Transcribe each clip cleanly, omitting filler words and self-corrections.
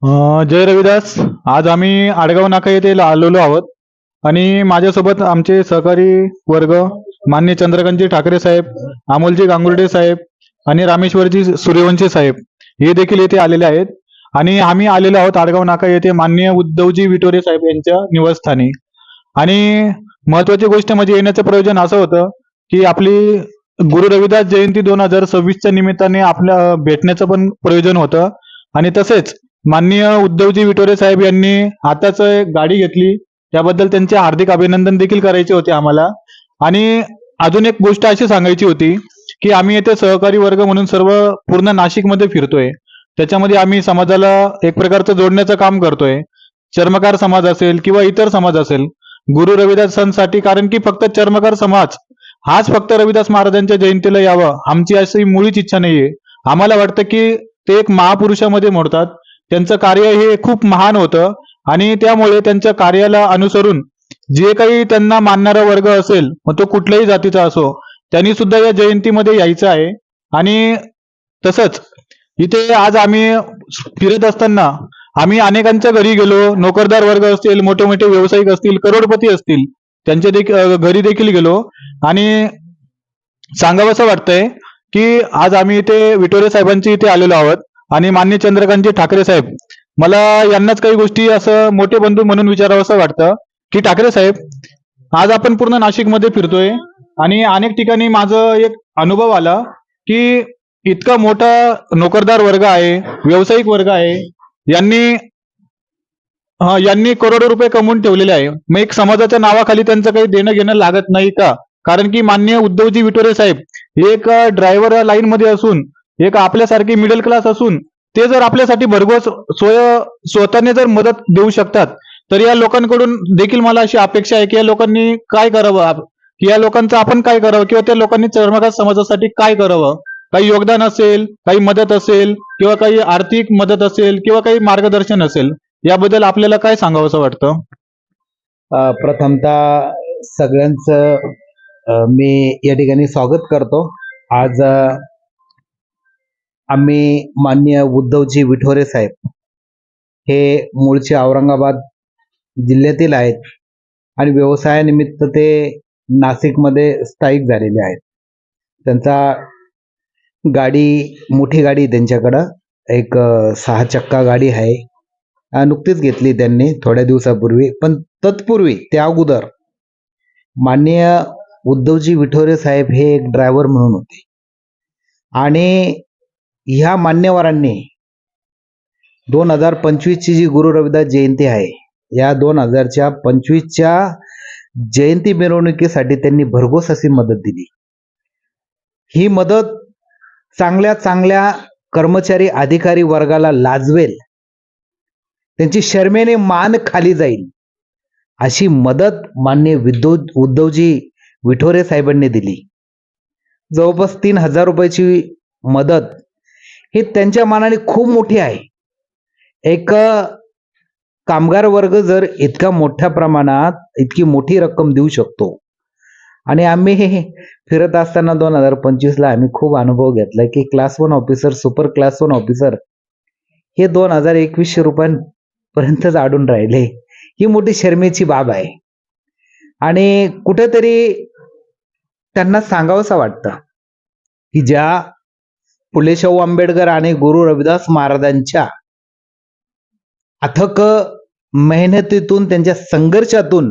जय रविदास. आज आम्ही आडगाव नाका येथे आलेलो आहोत आणि माझ्यासोबत आमचे सहकारी वर्ग माननीय चंद्रकांतजी ठाकरे साहेब, अमोलजी गांगुर्डे साहेब आणि रामेश्वरजी सूर्यवंशी साहेब हे देखील येथे आलेले आहेत. आणि आम्ही आलेलो आहोत आडगाव नाका येथे माननीय उद्धवजी विटोरे साहेब यांच्या निवासस्थानी. आणि महत्वाची गोष्ट म्हणजे येण्याचं प्रयोजन असं होतं की आपली गुरु रविदास जयंती 2026च्या निमित्ताने आपल्या भेटण्याचं पण प्रयोजन होतं. आणि तसेच माननीय उद्धवजी विटोरे साहेब यांनी आताच एक गाडी घेतली, त्याबद्दल त्यांचे हार्दिक अभिनंदन देखील करायचे होते आम्हाला. आणि अजून एक गोष्ट अशी सांगायची होती की आम्ही येथे सहकारी वर्ग म्हणून सर्व पूर्ण नाशिकमध्ये फिरतोय. त्याच्यामध्ये आम्ही समाजाला एक प्रकारचं जोडण्याचं काम करतोय. चर्मकार समाज असेल किंवा इतर समाज असेल, गुरु रविदासांसाठी, कारण की फक्त चर्मकार समाज हाच फक्त रविदास महाराजांच्या जयंतीला यावं आमची अशी मुळीच इच्छा नाहीये. आम्हाला वाटतं की ते एक महापुरुषामध्ये मोडतात. त्यांचं कार्य हे खूप महान होतं आणि त्यामुळे त्यांच्या कार्याला अनुसरून जे काही त्यांना मानणारा वर्ग असेल, मग तो कुठल्याही जातीचा असो, त्यांनी सुद्धा या जयंतीमध्ये यायचं आहे. आणि तसंच इथे आज आम्ही फिरत असताना आम्ही अनेकांच्या घरी गेलो. नोकरदार वर्ग असतील, मोठे मोठे व्यावसायिक असतील, करोडपती असतील, त्यांच्या घरी देखील गेलो. आणि सांगावंसं वाटतंय की आज आम्ही इथे विटोरे साहेबांची इथे आलेलो आहोत. आणि माननीय चंद्रकांतजी ठाकरे साहेब, मला यांनाच काही गोष्टी असं मोठे बंधू म्हणून विचारावंसं वाटतं की ठाकरे साहेब, आज आपण पूर्ण नाशिकमध्ये फिरतोय आणि अनेक ठिकाणी माझं एक अनुभव आला की इतका मोठा नोकरदार वर्ग आहे, व्यावसायिक वर्ग आहे, यांनी यांनी करोडो रुपये कमवून ठेवलेले आहे. मग एक समाजाच्या नावाखाली त्यांचं काही देणं घेणं लागत नाही का? कारण की माननीय उद्धवजी विटोरे साहेब एक ड्रायव्हर लाईन मध्ये असून, एक आपल्यासारखी मिडल क्लास असून, ते जर आपल्यासाठी भरघोस स्वतःने जर मदत देऊ शकतात, तर या लोकांकडून देखील मला अशी अपेक्षा आहे की या लोकांनी काय करावं, की या लोकांचं आपण काय करावं, किंवा त्या लोकांनी चर्मकार समाजासाठी काय करावं. काही योगदान असेल, काही मदत असेल, किंवा काही आर्थिक मदत असेल, किंवा काही मार्गदर्शन असेल, याबद्दल आपल्याला काय सांगावंसं वाटतं? प्रथमतः सगळ्यांचं मी या ठिकाणी स्वागत करतो. आज आम्ही माननीय उद्धवजी विठोरे साहेब हे मूळचे औरंगाबाद जिल्ह्यातील आहेत आणि व्यवसायानिमित्त ते नाशिकमध्ये स्थायिक झालेले आहेत. त्यांचा मोठी गाडी त्यांच्याकडं एक 6 चक्का गाडी आहे. नुकतीच घेतली त्यांनी थोड्या दिवसापूर्वी. पण तत्पूर्वी त्या अगोदर माननीय उद्धवजी विठोरे साहेब हे एक ड्रायव्हर म्हणून होते. आणि ह्या मान्यवरांनी 2025 ची जी गुरु रविदास जयंती आहे, या 2025च्या जयंती मिरवणुकीसाठी त्यांनी भरघोस अशी मदत दिली. ही मदत चांगल्या चांगल्या कर्मचारी अधिकारी वर्गाला लाजवेल, त्यांची शर्मेने मान खाली जाईल अशी मदत माननीय उद्धवजी विठोरे साहेबांनी दिली. जवळपास 3,000 रुपयाची मदत ही त्यांच्या मानाने खूप मोठी आहे. एक कामगार वर्ग जर इतका मोठ्या प्रमाणात इतकी मोठी रक्कम देऊ शकतो, आणि आम्ही फिरत असताना 2025ला आम्ही खूप अनुभव घेतला की class 1 officer, super class 1 officer हे 2,021 रुपयांपर्यंतच अडून राहिले. ही मोठी शर्मेची बाब आहे. आणि कुठेतरी त्यांना सांगावंसं वाटतं की ज्या फुले शाहू आंबेडकर आणि गुरु रविदास महाराजांच्या अथक मेहनतीतून, त्यांच्या संघर्षातून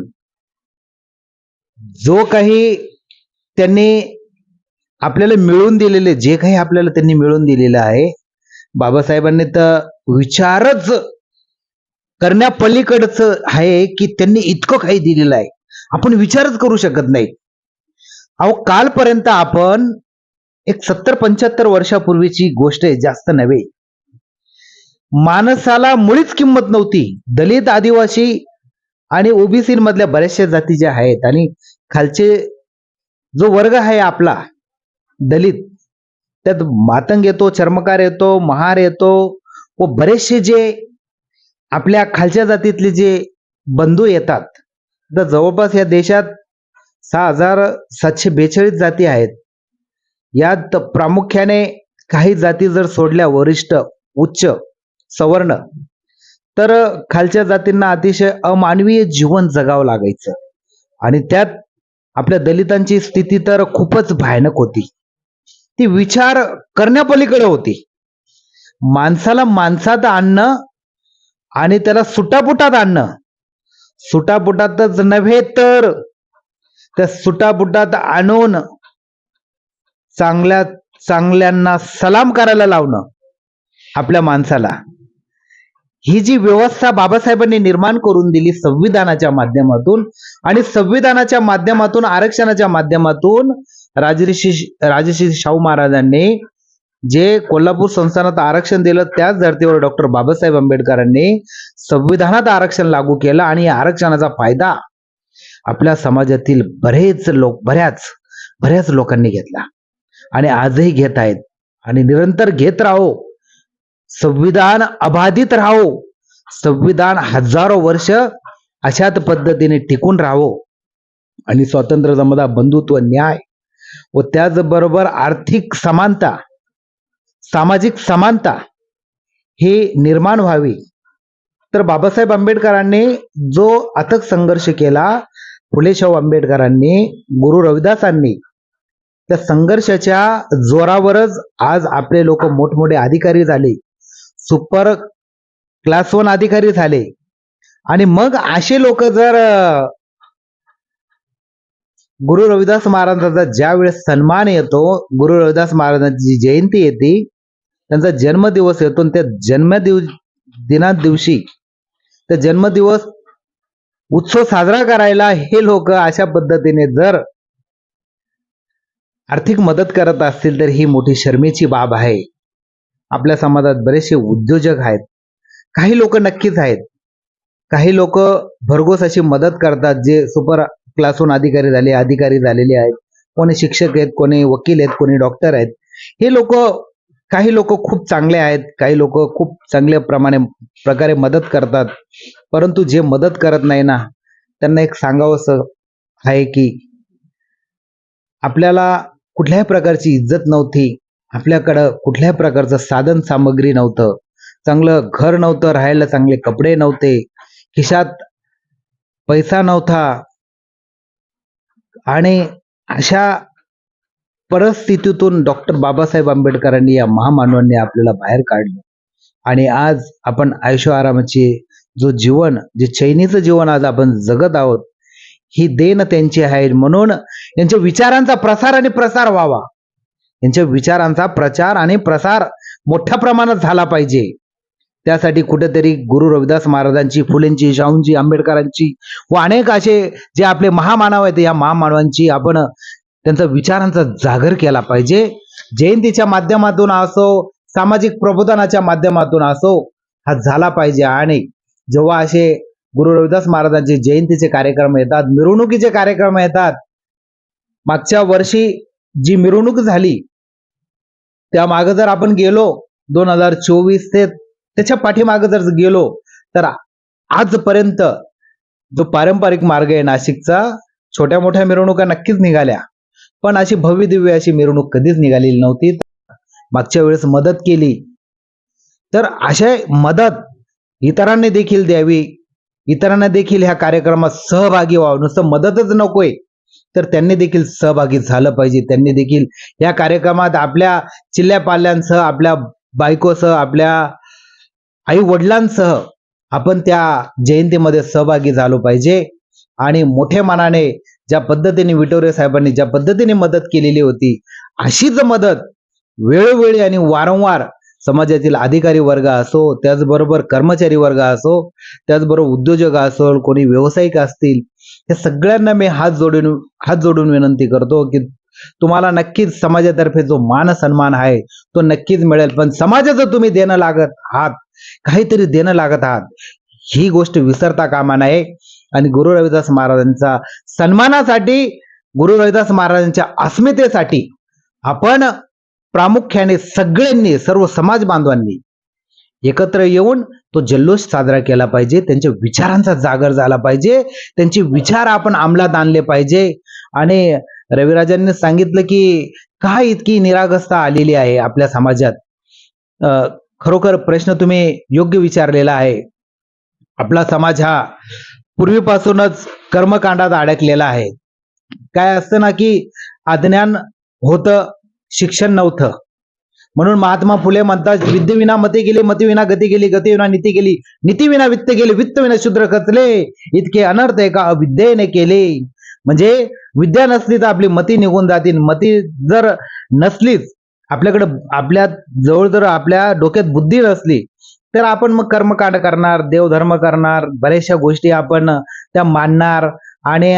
जो काही त्यांनी आपल्याला मिळवून दिलेले, जे काही आपल्याला त्यांनी मिळवून दिलेलं आहे, बाबासाहेबांनी तर विचारच करण्यापलीकडचं आहे की त्यांनी इतकं काही दिलेलं आहे, आपण विचारच करू शकत नाही. अहो, कालपर्यंत आपण एक 70-75 वर्षापूर्वीची गोष्ट आहे, जास्त नव्हे. माणसाला मुळीच किंमत नव्हती. दलित, आदिवासी आणि ओबीसी मधल्या बऱ्याचशा जाती ज्या आहेत आणि खालचे जो वर्ग आहे आपला दलित, त्यात मातंग येतो, चर्मकार येतो, महार येतो, व बरेचसे जे आपल्या खालच्या जातीतले जे बंधू येतात. तर जवळपास या देशात 6,742 जाती आहेत. यात प्रामुख्याने काही जाती जर सोडल्या, वरिष्ठ, उच्च, सवर्ण, तर खालच्या जातींना अतिशय अमानवीय जीवन जगावं लागायचं. आणि त्यात आपल्या दलितांची स्थिती तर खूपच भयानक होती. ती विचार करण्यापलीकडे होती. माणसाला माणसात आणणं आणि त्याला सुटापुटात आणणं, सुटापुटातच नव्हे तर त्या सुटापुटात आणून चांगल्या चांगल्यांना सलाम करायला लावणं आपल्या माणसाला, ही जी व्यवस्था बाबासाहेबांनी निर्माण करून दिली संविधानाच्या माध्यमातून, आणि संविधानाच्या माध्यमातून, आरक्षणाच्या माध्यमातून राजर्षी शाहू महाराजांनी जे कोल्हापूर संस्थानात आरक्षण दिलं, त्याच धर्तीवर डॉक्टर बाबासाहेब आंबेडकरांनी संविधानात आरक्षण लागू केलं. आणि या आरक्षणाचा फायदा आपल्या समाजातील बऱ्याच लोकांनी घेतला आणि आजही घेत आहेत आणि निरंतर घेत राहो. संविधान अबाधित राहो, संविधान हजारो वर्ष अशाच पद्धतीने टिकून राहो आणि स्वातंत्र्य, समता, बंधुत्व, न्याय व त्याचबरोबर आर्थिक समानता, सामाजिक समानता हे निर्माण व्हावी. तर बाबासाहेब आंबेडकरांनी जो अथक संघर्ष केला, फुले शाहू आंबेडकरांनी, गुरु रविदासांनी, त्या संघर्षाच्या जोरावरच आज आपले लोक मोठमोठे अधिकारी झाले, सुपर क्लास 1 अधिकारी झाले. आणि मग असे लोक जर गुरु रविदास महाराजांचा ज्या वेळेस सन्मान येतो, गुरु रविदास महाराजांची जयंती येते, त्यांचा जन्मदिवस येतो, आणि त्या दिवशी त्या जन्मदिवस उत्सव साजरा करायला हे लोक अशा पद्धतीने जर आर्थिक मदत करत असतील तर ही मोठी शर्मेची बाब आहे. आपल्या समाजात बरेचसे उद्योजक आहेत, काही लोक नक्कीच आहेत, काही लोक भरघोस अशी मदत करतात, जे सुपर क्लासून अधिकारी झालेले आहेत, कोणी शिक्षक आहेत, कोणी वकील आहेत, कोणी डॉक्टर आहेत. हे लोक, काही लोक खूप चांगले आहेत, काही लोक खूप चांगल्या प्रकारे मदत करतात. परंतु जे मदत करत नाही ना, त्यांना एक सांगावंसं आहे की आपल्याला कुठल्याही प्रकारची इज्जत नव्हती, आपल्याकडं कुठल्याही प्रकारचं साधन सामग्री नव्हतं, चांगलं घर नव्हतं राहायला, चांगले कपडे नव्हते, खिशात पैसा नव्हता. आणि अशा परिस्थितीतून डॉक्टर बाबासाहेब आंबेडकरांनी, या महामानवांनी आपल्याला बाहेर काढलं. आणि आज आपण आयुष्य आरामाचे जो जीवन, जे चैनीचं जीवन आज आपण जगत आहोत, ही देण त्यांची आहे. म्हणून यांच्या विचारांचा प्रसार आणि प्रसार व्हावा, यांच्या विचारांचा प्रचार आणि प्रसार मोठ्या प्रमाणात झाला पाहिजे. त्यासाठी कुठेतरी गुरु रविदास महाराजांची, फुलेंची, शाहूंची, आंबेडकरांची व अनेक असे जे आपले महामानव आहेत, या महामानवांची आपण त्यांचा विचारांचा जागर केला पाहिजे. जयंतीच्या माध्यमातून असो, सामाजिक प्रबोधनाच्या माध्यमातून असो, हा झाला पाहिजे. आणि जेव्हा असे गुरु रविदास महाराजांचे जयंतीचे कार्यक्रम येतात, मिरवणुकीचे कार्यक्रम येतात, मागच्या वर्षी जी मिरवणूक झाली त्या मागे जर आपण गेलो 2024 ते त्याच्या पाठीमागे जर गेलो तर आजपर्यंत जो पारंपरिक मार्ग आहे नाशिकचा, छोट्या मोठ्या मिरवणुका नक्कीच निघाल्या, पण अशी भव्य दिव्य अशी मिरवणूक कधीच निघालेली नव्हती. मागच्या वेळेस मदत केली, तर अशा मदत इतरांनी देखील द्यावी, इतरांना देखील ह्या कार्यक्रमात सहभागी व्हावं. नुसतं मदतच नकोय, तर त्यांनी देखील सहभागी झालं पाहिजे. त्यांनी देखील या कार्यक्रमात आपल्या चिल्ल्या पाल्यांसह, आपल्या बायकोसह, आपल्या आई वडिलांसह आपण त्या जयंतीमध्ये सहभागी झालो पाहिजे. आणि मोठ्या मनाने ज्या पद्धतीने विटोरे साहेबांनी ज्या पद्धतीने मदत केलेली होती, अशीच मदत वेळोवेळी आणि वारंवार समाजातील अधिकारी वर्ग असो, त्याचबरोबर कर्मचारी वर्ग असो, त्याचबरोबर उद्योजक असो, कोणी व्यावसायिक असतील, या सगळ्यांना मी हात जोडून विनंती करतो की तुम्हाला नक्कीच समाजातर्फे जो मान सन्मान आहे तो नक्कीच मिळेल. पण समाजाचं तुम्ही देणं लागत आहात, काहीतरी देणं लागत आहात, ही गोष्ट विसरता कामा नये. आणि गुरु रविदास महाराजांचा सन्मानासाठी, गुरु रविदास महाराजांच्या अस्मितेसाठी आपण प्रामुख्याने सगळ्यांनी, सर्व समाज बांधवांनी एकत्र येऊन तो जल्लोष साजरा केला पाहिजे. त्यांच्या विचारांचा जागर झाला पाहिजे, त्यांचे विचार आपण अंमलात आणले पाहिजे. आणि रविराजांनी सांगितलं की का इतकी निरागसता आलेली आहे आपल्या समाजात. खरोखर प्रश्न तुम्ही योग्य विचारलेला आहे. आपला समाज हा पूर्वीपासूनच कर्मकांडात अडकलेला आहे. काय असतं ना की अज्ञान होतं, शिक्षण नव्हतं. म्हणून महात्मा फुले म्हणतात, विद्येविना मती गेली, मतीविना गती गेली, गतीविना नीती गेली, नीतीविना वित्त गेली, वित्तविना शूद्र खचले, इतके अनर्थ एका अविद्येने केले. म्हणजे विद्या नसली तर आपली मती निघून जातील. मती जर नसलीच, आपल्याकडे आपल्या जवळ जर आपल्या डोक्यात बुद्धी नसली तर आपण मग कर्मकांड करणार, देवधर्म करणार, बऱ्याचशा गोष्टी आपण त्या मानणार आणि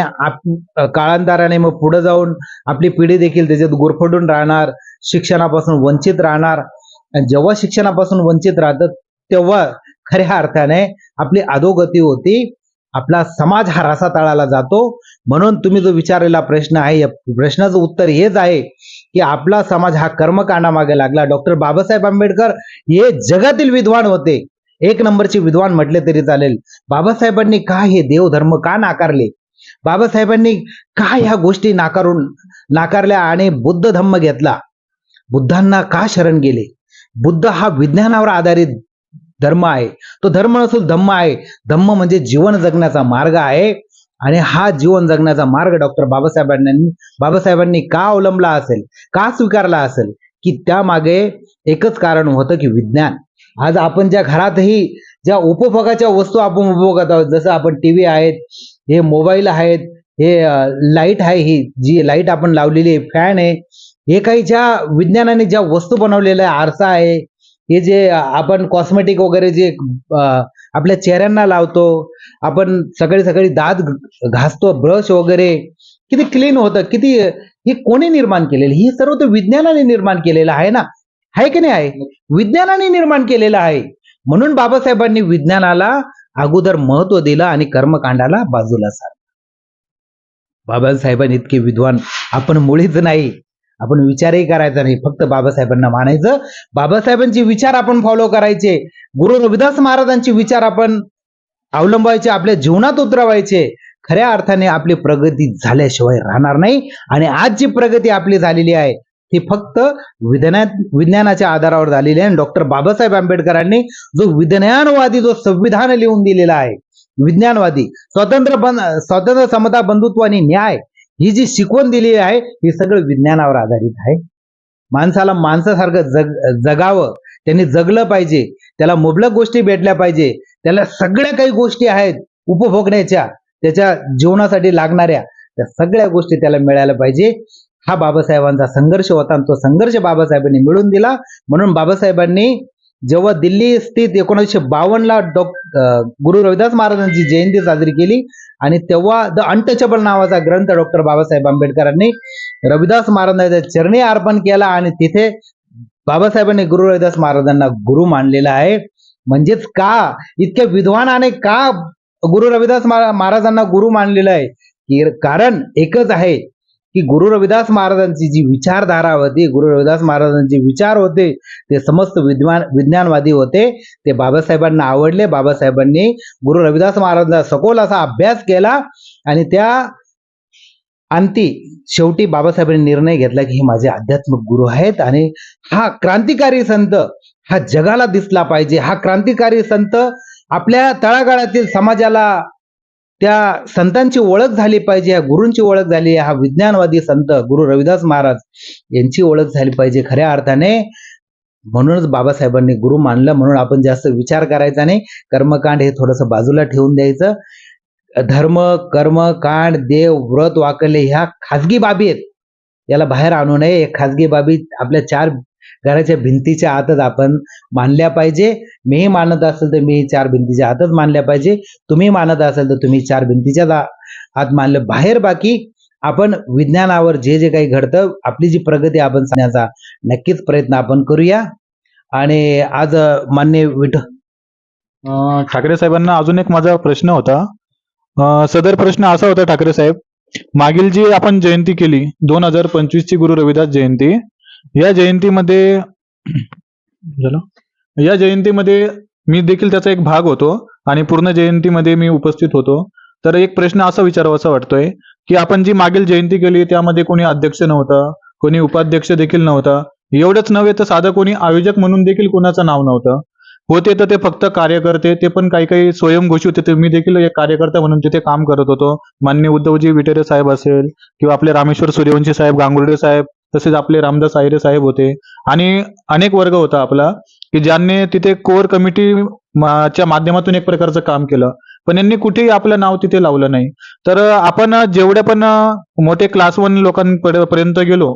काळांतराने मग पुढे जाऊन आपली पिढी देखील त्याच्यात गुरफटून राहणार, शिक्षणापासून वंचित राहणार. आणि जेव्हा शिक्षणापासून वंचित राहतात तेव्हा खऱ्या अर्थाने आपली अधोगती होती, आपला समाज हा रसातळाला जातो. म्हणून तुम्ही जो विचारलेला प्रश्न आहे, या प्रश्नाचं उत्तर हेच आहे की आपला समाज हा कर्मकांडामागे लागला. डॉक्टर बाबासाहेब आंबेडकर हे जगातील विद्वान होते, एक नंबरचे विद्वान म्हटले तरी चालेल. बाबासाहेबांनी का हे देवधर्म का नाकारले, बाबासाहेबांनी का ह्या गोष्टी नाकारल्या आणि बुद्ध धम्म घेतला, बुद्धांना का शरण गेले? बुद्ध हा विज्ञानावर आधारित धर्म आहे. तो धर्म नसून धम्म आहे. धम्म म्हणजे जीवन जगण्याचा मार्ग आहे. आणि हा जीवन जगण्याचा मार्ग डॉक्टर बाबासाहेबांनी का अवलंबला असेल, का स्वीकारला असेल, की त्यामागे एकच कारण होतं की विज्ञान. आज आपण ज्या घरातही ज्या उपभोगाच्या वस्तू आपण उपभोगत आहोत, जसं आपण टीव्ही आहेत, हे मोबाईल आहेत, हे लाईट आहे, ही जी लाईट आपण लावलेली आहे, फॅन आहे, हे काही ज्या विज्ञानाने ज्या वस्तू बनवलेल्या आहे, आरसा आहे, हे जे आपण कॉस्मेटिक वगैरे जे आपल्या चेहऱ्यांना लावतो, आपण सकाळी सकाळी दात घासतो, ब्रश वगैरे किती क्लीन होतं, किती हे कोणी निर्माण केलेलं? हे सर्व तर विज्ञानाने निर्माण केलेलं आहे ना, आहे की नाही आहे? विज्ञानाने निर्माण केलेलं आहे. म्हणून बाबासाहेबांनी विज्ञानाला अगोदर महत्व दिलं आणि कर्मकांडाला बाजूला सारलं. बाबासाहेबांनी इतके विद्वान आपण मुळीच नाही. आपण विचारही करायचा नाही, फक्त बाबासाहेबांना मानायचं, बाबासाहेबांचे विचार आपण फॉलो करायचे, गुरु रविदास महाराजांचे विचार आपण अवलंबायचे, आपल्या जीवनात उतरवायचे. खऱ्या अर्थाने आपली प्रगती झाल्याशिवाय राहणार नाही. आणि आज जी प्रगती आपली झालेली आहे ती फक्त विज्ञानाच्या आधारावर झालेली आहे. डॉक्टर बाबासाहेब आंबेडकरांनी जो विज्ञानवादी जो संविधान लिहून दिलेला आहे, विज्ञानवादी स्वातंत्र्य, समता, बंधुत्व आणि न्याय, ही जी शिकवण दिलेली आहे ही सगळं विज्ञानावर आधारित आहे. माणसाला माणसासारखं जगावं, त्यांनी जगलं पाहिजे, त्याला मुबलक गोष्टी भेटल्या पाहिजे, त्याला सगळ्या काही गोष्टी आहेत उपभोगण्याच्या, त्याच्या जीवनासाठी लागणाऱ्या, त्या सगळ्या गोष्टी त्याला मिळायला पाहिजे. हा बाबासाहेबांचा संघर्ष होता आणि तो संघर्ष बाबासाहेबांनी मिळवून दिला. म्हणून बाबासाहेबांनी जेव्हा दिल्ली स्थित 1952ला गुरु रविदास महाराजांची जयंती साजरी केली आणि तेव्हा द अनटचेबल नावाचा ग्रंथ डॉक्टर बाबासाहेब आंबेडकरांनी रविदास महाराजांच्या चरणी अर्पण केला आणि तिथे बाबासाहेबांनी गुरु रविदास महाराजांना गुरु मानलेला आहे. म्हणजेच का इतक्या विद्वानाने का गुरु रविदास महाराजांना गुरु मानलेलं आहे, की कारण एकच आहे की गुरु रविदास महाराजांची जी विचारधारा होती, गुरु रविदास महाराजांचे विचार होते, ते समस्त विज्ञानवादी होते. ते बाबासाहेबांना आवडले. बाबासाहेबांनी गुरु रविदास महाराजांचा सखोल असा अभ्यास केला आणि त्या अंती शेवटी बाबासाहेबांनी निर्णय घेतला की हे माझे आध्यात्मिक गुरु आहेत आणि हा क्रांतिकारी संत हा जगाला दिसला पाहिजे. हा क्रांतिकारी संत आपल्या तळागाळातील समाजाला त्या संतांची ओळख झाली पाहिजे, या गुरूंची ओळख झाली, हा विज्ञानवादी संत गुरु रविदास महाराज यांची ओळख झाली पाहिजे खऱ्या अर्थाने. म्हणूनच बाबासाहेबांनी गुरु मानलं. म्हणून आपण जास्त विचार करायचा नाही, कर्मकांड हे थोडंसं बाजूला ठेवून द्यायचं. धर्म, कर्म, कांड, देव, व्रत, वाकले ह्या खाजगी बाबी आहेत, याला बाहेर आणू नये. हे खाजगी बाबी आपल्या चार घराच्या भिंतीच्या आतच आपण मानल्या पाहिजे. मीही मानत असेल तर मी चार भिंतीच्या आतच मानल्या पाहिजे, तुम्ही मानत असेल तर तुम्ही चार भिंतीच्या आत मानलं. बाहेर बाकी आपण विज्ञानावर जे जे काही घडतं, आपली जी प्रगती आपण सांगण्याचा नक्कीच प्रयत्न आपण करूया. आणि आज मान्य ठाकरे साहेबांना अजून एक माझा प्रश्न होता. सदर प्रश्न असा होता, ठाकरे साहेब, मागील जी आपण जयंती केली 2025 ची गुरु रविदास जयंती, या जयंतीमध्ये मी देखील त्याचा एक भाग होतो आणि पूर्ण जयंतीमध्ये मी उपस्थित होतो. तर एक प्रश्न असा विचारावासा वाटतोय की आपण जी मागील जयंती केली त्यामध्ये कोणी अध्यक्ष नव्हता, कोणी उपाध्यक्ष देखील नव्हता, एवढंच नव्हे तर साधं कोणी आयोजक म्हणून देखील कोणाचं नाव नव्हतं. होते तर ते फक्त कार्यकर्ते, ते पण काही काही स्वयंघोषित होते. मी देखील एक कार्यकर्ता म्हणून तिथे काम करत होतो. माननीय उद्धवजी विटेरे साहेब असेल किंवा आपले रामेश्वर सूर्यवंशी साहेब, गांगुर्डे साहेब, तसेच आपले रामदास आहिरे साहेब होते आणि अनेक वर्ग होता आपला, की ज्यांनी तिथे कोर कमिटी च्या माध्यमातून एक प्रकारचं काम केलं. पण यांनी कुठेही आपलं नाव तिथे लावलं नाही. तर आपण जेवढ्या पण मोठे क्लास 1 लोकांपर्यंत गेलो,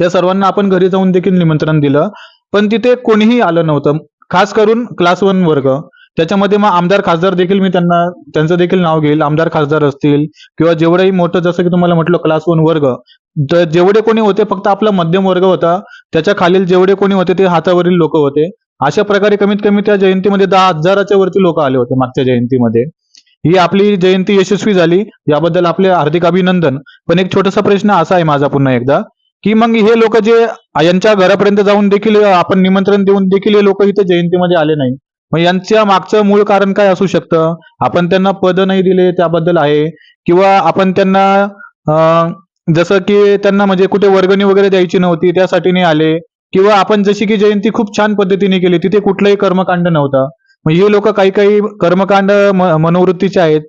त्या सर्वांना आपण घरी जाऊन देखील निमंत्रण दिलं. पण तिथे कोणीही आलं नव्हतं. खास करून क्लास 1 वर्ग. त्याच्यामध्ये मग आमदार खासदार देखील मी त्यांचं देखील नाव घेईल. आमदार खासदार असतील किंवा जेवढंही मोठं, जसं की तुम्हाला म्हटलं क्लास 1 वर्ग, तर जेवढे कोणी होते फक्त आपला मध्यम वर्ग होता. त्याच्या खालील जेवढे कोणी होते ते हातावरील लोक होते. अशा प्रकारे कमीत कमी त्या जयंतीमध्ये 10,000च्या वरती लोक आले होते मागच्या जयंतीमध्ये. ही आपली जयंती यशस्वी झाली, याबद्दल आपले हार्दिक अभिनंदन. पण एक छोटासा प्रश्न असा आहे माझा पुन्हा एकदा, की मग हे लोक जे यांच्या घरापर्यंत जाऊन देखील आपण निमंत्रण देऊन देखील हे लोक इथे जयंतीमध्ये आले नाही, मग यांच्या मागचं मूळ कारण काय असू शकतं? आपण त्यांना पद नाही दिले त्याबद्दल आहे, किंवा आपण त्यांना जसं की त्यांना म्हणजे कुठे वर्गणी वगैरे द्यायची नव्हती त्यासाठी नाही आले, किंवा आपण जशी की जयंती खूप छान पद्धतीने केली तिथे कुठलंही कर्मकांड नव्हता. मग हे लोक काही काही कर्मकांड मनोवृत्तीचे आहेत,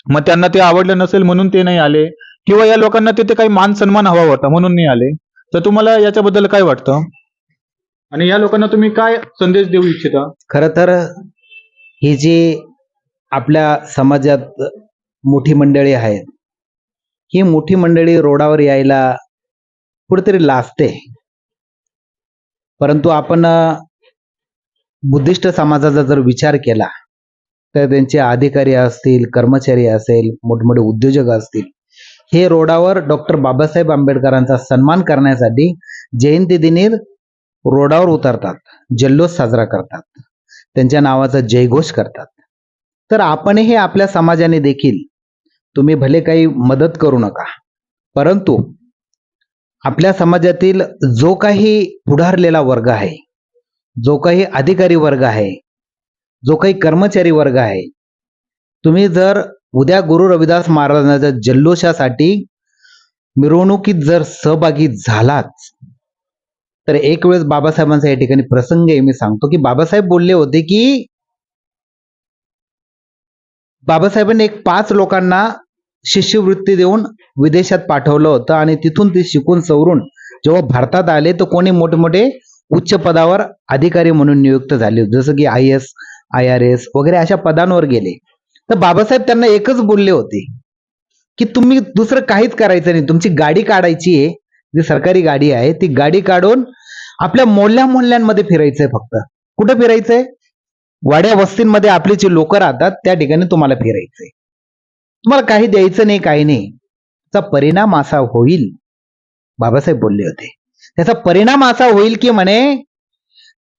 मग त्यांना ते आवडलं नसेल म्हणून ते नाही आले, किंवा या लोकांना तिथे काही मान सन्मान हवा होता म्हणून नाही आले. तर तुम्हाला याच्याबद्दल काय वाटतं आणि या लोकांना तुम्ही काय संदेश देऊ इच्छिता? खरं तर ही जी आपल्या समाजात मोठी मंडळी आहेत, ही मोठी मंडळी रोडावर यायला कुठेतरी लाजते. परंतु आपण बुद्धिस्ट समाजाचा जर विचार केला तर त्यांचे अधिकारी असतील, कर्मचारी असेल, मोठमोठे उद्योजक असतील, हे रोडावर डॉक्टर बाबासाहेब आंबेडकरांचा सन्मान करण्यासाठी जयंती दिनी रोडावर उतरतात, जल्लोष साजरा करतात, त्यांच्या नावाचा जयघोष करतात. तर आपणही आपल्या समाजाने देखील, तुम्ही भले काही मदत करू नका, परंतु आपल्या समाजातील जो काही पुढारलेला वर्ग आहे, जो काही अधिकारी वर्ग आहे, जो काही कर्मचारी वर्ग आहे, तुम्ही जर उद्या गुरु रविदास महाराजांच्या जल्लोषासाठी मिरवणुकीत जर सहभागी झालात, तर एक वेळेस बाबासाहेबांचा या ठिकाणी प्रसंग आहे, मी सांगतो की बाबासाहेब बोलले होते की बाबासाहेबांनी 5 लोकांना शिष्यवृत्ती देऊन विदेशात पाठवलं होतं आणि तिथून ते शिकून सवरून जेव्हा भारतात आले तर कोणी मोठमोठे उच्च पदावर अधिकारी म्हणून नियुक्त झाले, जसं की IAS, IRS वगैरे अशा पदांवर गेले. तर बाबासाहेब त्यांना एकच बोलले होते की तुम्ही दुसरं काहीच करायचं नाही, तुमची गाडी काढायची आहे, जी सरकारी गाडी आहे ती गाडी काढून आपल्या मोहल्ल्यांमध्ये फिरायचंय. फक्त कुठं फिरायचंय? वाड्या वस्तींमध्ये आपली जी लोक राहतात त्या ठिकाणी तुम्हाला फिरायचंय. तुम्हाला काही द्यायचं नाही, काही नाही. त्याचा परिणाम असा होईल, बाबासाहेब बोलले होते, त्याचा परिणाम असा होईल की म्हणे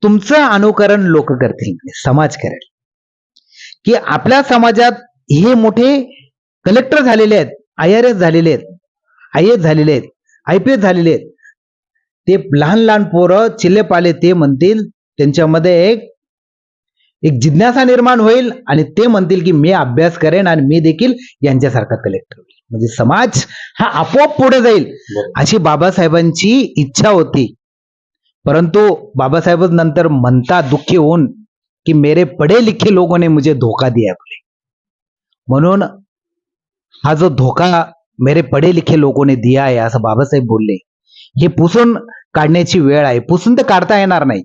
तुमचं अनुकरण लोक करतील, समाज करेल. की आपल्या समाजात हे मोठे कलेक्टर झालेले आहेत, IRS झालेले आहेत, IAS झालेले आहेत, IPS झालेले आहेत, ते लहान लहान पोरं चिल्लेपाले ते म्हणतील, त्यांच्यामध्ये एक जिज्ञासा निर्माण होईल आणि ते म्हणतील की मी अभ्यास करेन आणि मी देखील यांच्यासारखा कलेक्टर होईल. म्हणजे समाज हा आपोआप पुढे जाईल अशी बाबासाहेबांची इच्छा होती. परंतु बाबासाहेब नंतर म्हणता दुःखी होऊन कि मेरे पढ़े लिखे लोगों ने मुझे धोखा दिया बोले. म्हणून हा जो धोका मेरे पढ़े लिखे लोगों ने दिया आहे असं बाबासाहेब बोलले. हे पुसून काढण्याची वेळ आहे. पुसून तर काढता येणार नाही.